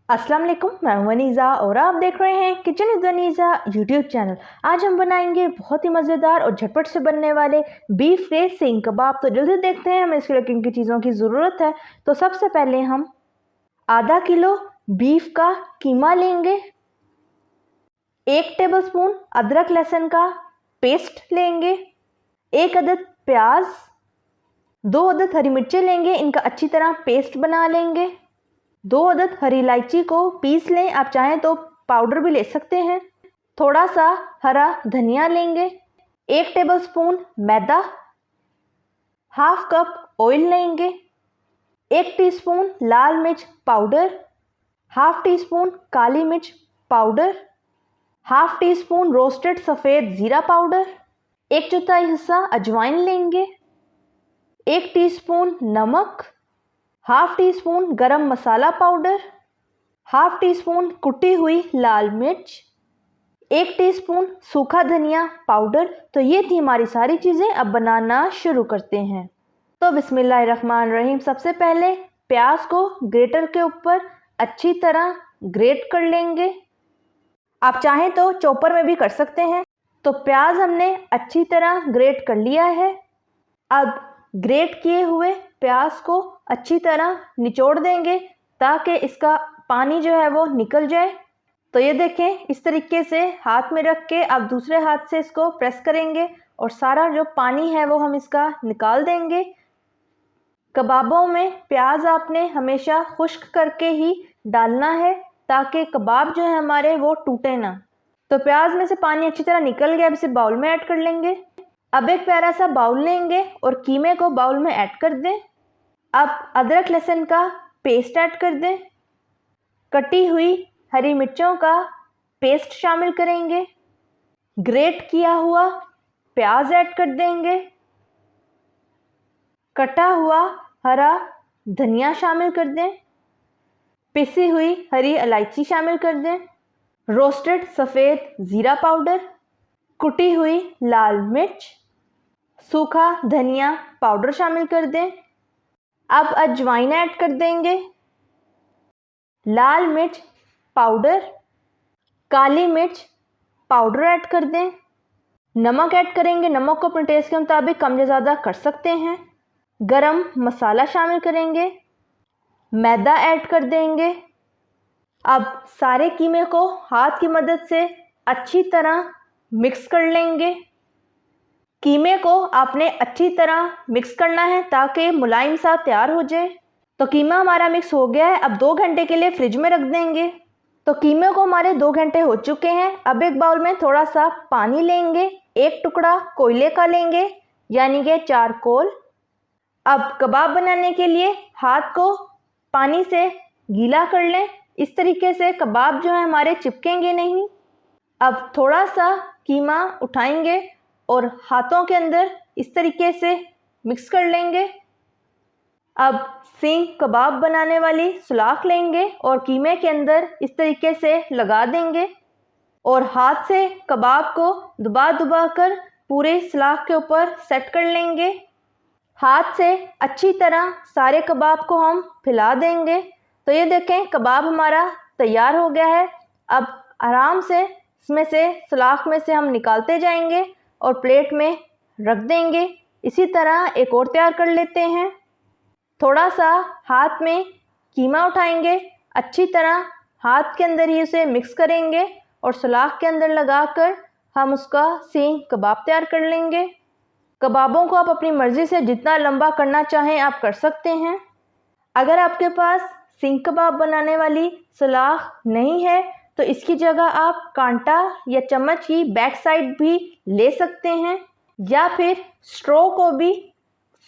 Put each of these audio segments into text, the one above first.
अस्सलाम वालेकुम, मैं हूं वनीज़ा और आप देख रहे हैं kitchen with Vaneeza YouTube channel. आज हम बनाएंगे बहुत ही मज़ेदार और झटपट से बनने वाले बीफ के सींग कबाब। तो जल्दी देखते हैं हमें इसके लिए किन किन चीज़ों की ज़रूरत है। तो सबसे पहले हम आधा किलो बीफ का कीमा लेंगे, 1 टेबलस्पून अदरक लहसुन का पेस्ट लेंगे, 1 अदद प्याज, 2 अदद हरी मिर्चें लेंगे, इनका अच्छी तरह पेस्ट बना लेंगे। 2 अदद हरी इलायची को पीस लें, आप चाहें तो पाउडर भी ले सकते हैं। थोड़ा सा हरा धनिया लेंगे, 1 टेबलस्पून मैदा, हाफ कप ऑयल लेंगे, 1 टीस्पून लाल मिर्च पाउडर, हाफ टी स्पून काली मिर्च powder, half tea spoon roasted सफ़ेद ज़ीरा पाउडर, 1/4 हिस्सा अजवाइन लेंगे, 1 टीस्पून नमक, हाफ टी स्पून गरम मसाला पाउडर, हाफ टी स्पून कुटी हुई लाल मिर्च, 1 टीस्पून सूखा धनिया पाउडर। तो ये थी हमारी सारी चीज़ें। अब बनाना शुरू करते हैं। तो बिस्मिल्लाहिर्रहमानिर्रहीम। सबसे पहले प्याज को ग्रेटर के ऊपर अच्छी तरह ग्रेट कर लेंगे, आप चाहें तो चॉपर में भी कर सकते हैं। तो प्याज हमने अच्छी तरह ग्रेट कर लिया है। अब ग्रेट किए हुए प्याज को अच्छी तरह निचोड़ देंगे ताकि इसका पानी जो है वो निकल जाए। तो ये देखें, इस तरीके से हाथ में रख के आप दूसरे हाथ से इसको प्रेस करेंगे और सारा जो पानी है वो हम इसका निकाल देंगे। कबाबों में प्याज आपने हमेशा खुश्क करके ही डालना है ताकि कबाब जो है हमारे वो टूटे ना। तो प्याज में से पानी अच्छी तरह निकल गया। अब इसे बाउल में ऐड कर लेंगे। अब एक प्यारा सा बाउल लेंगे और कीमे को बाउल में ऐड कर दें। अब अदरक लहसुन का पेस्ट ऐड कर दें, कटी हुई हरी मिर्चों का पेस्ट शामिल करेंगे, ग्रेट किया हुआ प्याज ऐड कर देंगे, कटा हुआ हरा धनिया शामिल कर दें, पिसी हुई हरी इलायची शामिल कर दें, रोस्टेड सफ़ेद ज़ीरा पाउडर, कुटी हुई लाल मिर्च, सूखा धनिया पाउडर शामिल कर दें। अब अजवाइन ऐड कर देंगे, लाल मिर्च पाउडर, काली मिर्च पाउडर ऐड कर दें, नमक ऐड करेंगे, नमक को अपने टेस्ट के मुताबिक कम या ज़्यादा कर सकते हैं। गरम मसाला शामिल करेंगे, मैदा ऐड कर देंगे। अब सारे कीमे को हाथ की मदद से अच्छी तरह मिक्स कर लेंगे। कीमे को आपने अच्छी तरह मिक्स करना है ताकि मुलायम सा तैयार हो जाए। तो कीमा हमारा मिक्स हो गया है। अब 2 घंटे के लिए फ्रिज में रख देंगे। तो कीमे को हमारे 2 घंटे हो चुके हैं। अब एक बाउल में थोड़ा सा पानी लेंगे, 1 टुकड़ा कोयले का लेंगे यानी कि चारकोल। अब कबाब बनाने के लिए हाथ को पानी से गीला कर लें, इस तरीके से कबाब जो है हमारे चिपकेंगे नहीं। अब थोड़ा सा कीमा उठाएंगे और हाथों के अंदर इस तरीके से मिक्स कर लेंगे। अब सींग कबाब बनाने वाली सुलाख लेंगे और कीमे के अंदर इस तरीके से लगा देंगे और हाथ से कबाब को दबा दबा कर पूरे सुलाख के ऊपर सेट कर लेंगे। हाथ से अच्छी तरह सारे कबाब को हम फैला देंगे। तो ये देखें, कबाब हमारा तैयार हो गया है। अब आराम से इसमें से सुलाख में से हम निकालते जाएंगे और प्लेट में रख देंगे। इसी तरह एक और तैयार कर लेते हैं। थोड़ा सा हाथ में कीमा उठाएंगे, अच्छी तरह हाथ के अंदर ही उसे मिक्स करेंगे और सुलाख के अंदर लगाकर हम उसका सींग कबाब तैयार कर लेंगे। कबाबों को आप अपनी मर्ज़ी से जितना लंबा करना चाहें आप कर सकते हैं। अगर आपके पास सींग कबाब बनाने वाली सुलाख नहीं है तो इसकी जगह आप कांटा या चम्मच की बैक साइड भी ले सकते हैं या फिर स्ट्रॉ को भी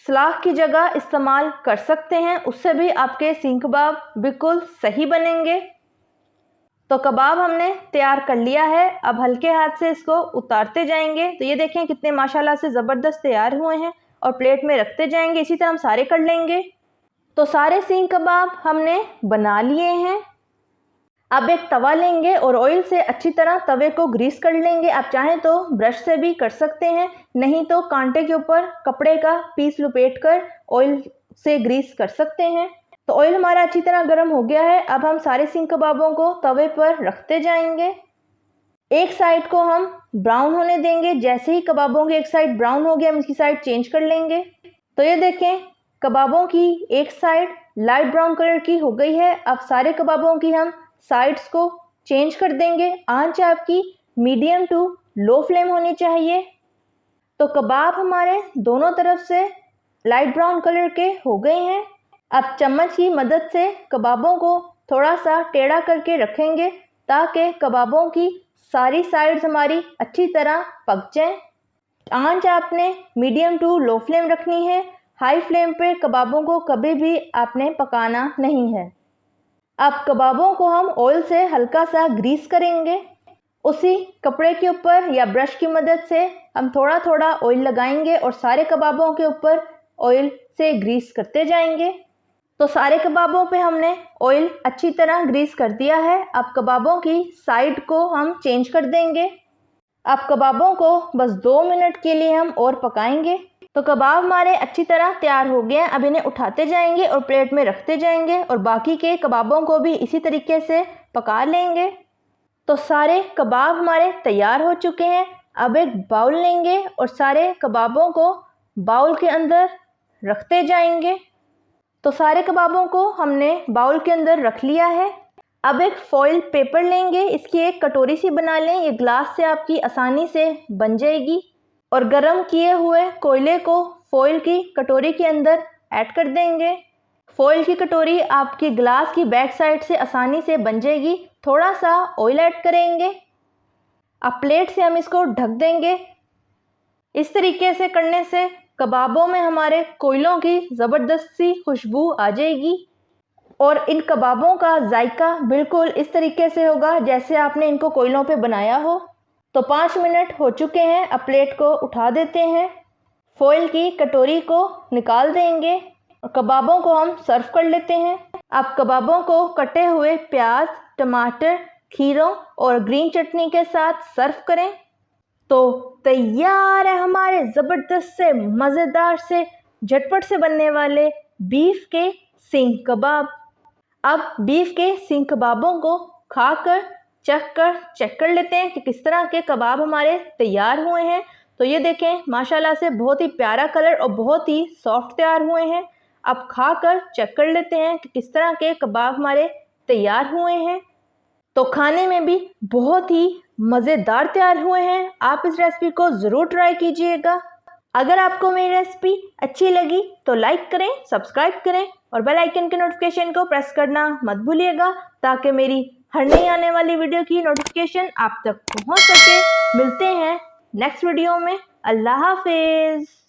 सुलाख की जगह इस्तेमाल कर सकते हैं, उससे भी आपके सींग कबाब बिल्कुल सही बनेंगे। तो कबाब हमने तैयार कर लिया है। अब हल्के हाथ से इसको उतारते जाएंगे। तो ये देखें कितने माशाल्लाह से ज़बरदस्त तैयार हुए हैं और प्लेट में रखते जाएंगे। इसी तरह हम सारे कर लेंगे। तो सारे सींग कबाब हमने बना लिए हैं। अब एक तवा लेंगे और ऑयल से अच्छी तरह तवे को ग्रीस कर लेंगे। आप चाहें तो ब्रश से भी कर सकते हैं, नहीं तो कांटे के ऊपर कपड़े का पीस लपेट कर ऑयल से ग्रीस कर सकते हैं। तो ऑयल हमारा अच्छी तरह गर्म हो गया है। अब हम सारे सींग कबाबों को तवे पर रखते जाएंगे। एक साइड को हम ब्राउन होने देंगे। जैसे ही कबाबों की एक साइड ब्राउन हो गया, हम इसकी साइड चेंज कर लेंगे। तो ये देखें, कबाबों की एक साइड लाइट ब्राउन कलर की हो गई है। अब सारे कबाबों की हम साइड्स को चेंज कर देंगे। आंच आपकी मीडियम टू लो फ्लेम होनी चाहिए। तो कबाब हमारे दोनों तरफ से लाइट ब्राउन कलर के हो गए हैं। अब चम्मच की मदद से कबाबों को थोड़ा सा टेढ़ा करके रखेंगे ताकि कबाबों की सारी साइड्स हमारी अच्छी तरह पक जाएं। आंच आपने मीडियम टू लो फ्लेम रखनी है। हाई फ्लेम पे कबाबों को कभी भी आपने पकाना नहीं है। अब कबाबों को हम ऑयल से हल्का सा ग्रीस करेंगे। उसी कपड़े के ऊपर या ब्रश की मदद से हम थोड़ा थोड़ा ऑयल लगाएंगे और सारे कबाबों के ऊपर ऑयल से ग्रीस करते जाएंगे। तो सारे कबाबों पे हमने ऑयल अच्छी तरह ग्रीस कर दिया है। अब कबाबों की साइड को हम चेंज कर देंगे। अब कबाबों को बस 2 मिनट के लिए हम और पकाएंगे। तो कबाब हमारे अच्छी तरह तैयार हो गए हैं। अब इन्हें उठाते जाएंगे और प्लेट में रखते जाएंगे और बाकी के कबाबों को भी इसी तरीके से पका लेंगे। तो सारे कबाब हमारे तैयार हो चुके हैं। अब एक बाउल लेंगे और सारे कबाबों को बाउल के अंदर रखते जाएंगे। तो सारे कबाबों को हमने बाउल के अंदर रख लिया है। अब एक फॉइल पेपर लेंगे, इसकी एक कटोरी सी बना लें। ये ग्लास से आपकी आसानी से बन जाएगी। और गरम किए हुए कोयले को फॉइल की कटोरी के अंदर ऐड कर देंगे। फॉइल की कटोरी आपकी ग्लास की बैक साइड से आसानी से बन जाएगी। थोड़ा सा ऑयल ऐड करेंगे। अब प्लेट से हम इसको ढक देंगे। इस तरीके से करने से कबाबों में हमारे कोयलों की ज़बरदस्त सी खुशबू आ जाएगी और इन कबाबों का जायका बिल्कुल इस तरीके से होगा जैसे आपने इनको कोयलों पे बनाया हो। तो 5 मिनट हो चुके हैं। अब प्लेट को उठा देते हैं। फॉइल की कटोरी को निकाल देंगे और कबाबों को हम सर्व कर लेते हैं। अब कबाबों को कटे हुए प्याज, टमाटर, खीरों और ग्रीन चटनी के साथ सर्व करें। तो तैयार है हमारे ज़बरदस्त से मज़ेदार से झटपट से बनने वाले बीफ के सींग कबाब। अब बीफ के सींग कबाबों को खाकर चेक कर लेते हैं कि किस तरह के कबाब हमारे तैयार हुए हैं। तो ये देखें, माशाल्लाह से बहुत ही प्यारा कलर और बहुत ही सॉफ्ट तैयार हुए हैं। अब खाकर चेक कर लेते हैं कि किस तरह के कबाब हमारे तैयार हुए हैं। तो खाने में भी बहुत ही मज़ेदार तैयार हुए हैं। आप इस रेसिपी को ज़रूर ट्राई कीजिएगा। अगर आपको मेरी रेसिपी अच्छी लगी तो लाइक करें, सब्सक्राइब करें और बेल आइकन के नोटिफिकेशन को प्रेस करना मत भूलिएगा ताकि मेरी हर नई आने वाली वीडियो की नोटिफिकेशन आप तक पहुंच सके। मिलते हैं नेक्स्ट वीडियो में। अल्लाह हाफिज़।